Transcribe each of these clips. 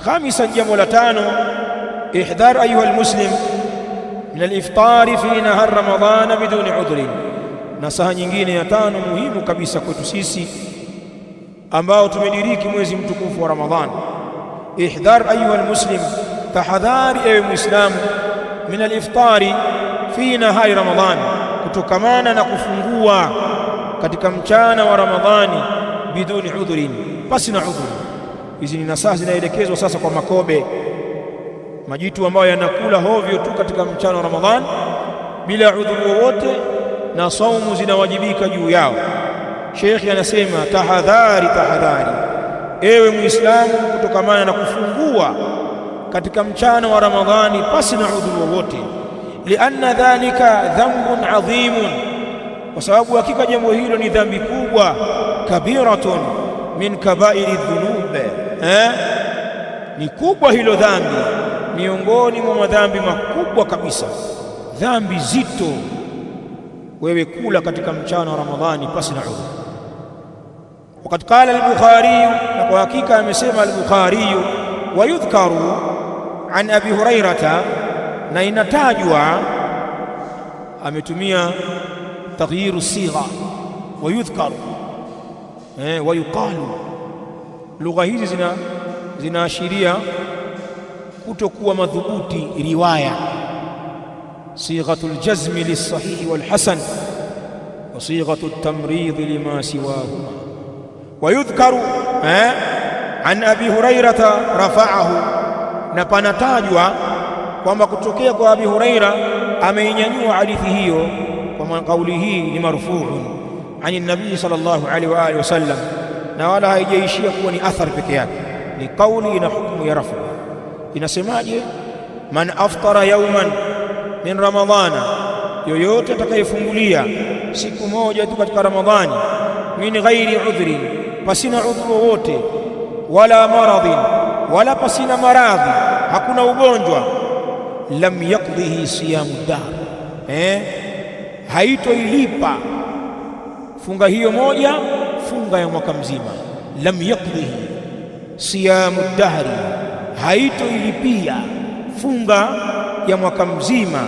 خامسا jambo la tano ihdhar ayuha almuslim min aliftari fi nahar ramadhana biduni udhrin. Nasaha nyingine ya tano muhimu kabisa kwetu sisi ambao tumediriki mwezi mtukufu wa Ramadhani. Ihdhar ayuha almuslim, tahadhari ewe muislamu, min aliftari fi nahari Ramadhani, kutokamana na kufungua katika mchana wa Ramadhani biduni udhrin, pasi na udhuri. Hizi ni nasaha zinaelekezwa sasa kwa makobe, majitu ambayo yanakula hovyo tu katika mchana wa Ramadhani bila udhuru wowote, na saumu zinawajibika juu yao. Sheikh anasema tahadhari, tahadhari ewe muislamu kutokamana na kufungua katika mchana wa Ramadhani pasi na udhuru wowote. Lianna dhalika dhanbun adhimun, kwa sababu hakika jambo hilo ni dhambi kubwa. Kabiratun min kabairi dhunub, ni kubwa hilo dhambi, miongoni mwa madhambi makubwa kabisa, dhambi zito wewe kula katika mchana wa Ramadhani pasi na udhuru. Wakati qala al-Bukhari, na kwa hakika amesema al-Bukhari, wa yudhkaru an Abi Hurairata, na inatajwa, ametumia taghyiru sigha, wa yudhkaru wa yuqalu. Lugha hizi zinaashiria kutokuwa madhubuti riwaya. Sighatul jazmi lis-sahihi wal-hasan wa sighatul tamrid lima siwahuma. Wa yudhkaru an Abi Hurairata rafa'ahu, na panatajwa kwamba kutokea kwa Abi Huraira ameinyanyua hadithi hiyo kwa kauli hii ni marfu'un ani nabii sallallahu alaihi wa alihi wasallam, na wala haijaishia kuwa ni athar peke yake, ni kauli ina hukumu ya rafu. Inasemaje? Man aftara yawman min ramadhana, yoyote atakayefungulia siku moja tu katika Ramadhani, min ghairi udhrin, pasina udhuru wote, wala maradhin, wala pasina maradhi, hakuna ugonjwa, lam yaqdihi siyamu dahr, haitoilipa funga hiyo moja funga ya mwaka mzima. Lam yaqdihi siyamu dahri, haitoilipia funga ya mwaka mzima.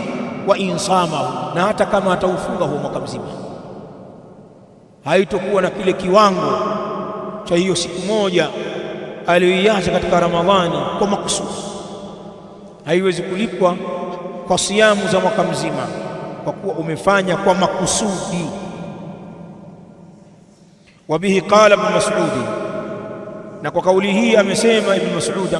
Wa insamahu, na hata kama ataufunga huo mwaka mzima haitokuwa na kile kiwango cha hiyo siku moja aliyoiacha katika Ramadhani kwa makusudi. Haiwezi kulipwa kwa siamu za mwaka mzima kwa kuwa umefanya kwa makusudi. Wabihi qala Ibn Mas'ud, na kwa kauli hii amesema Ibn Mas'ud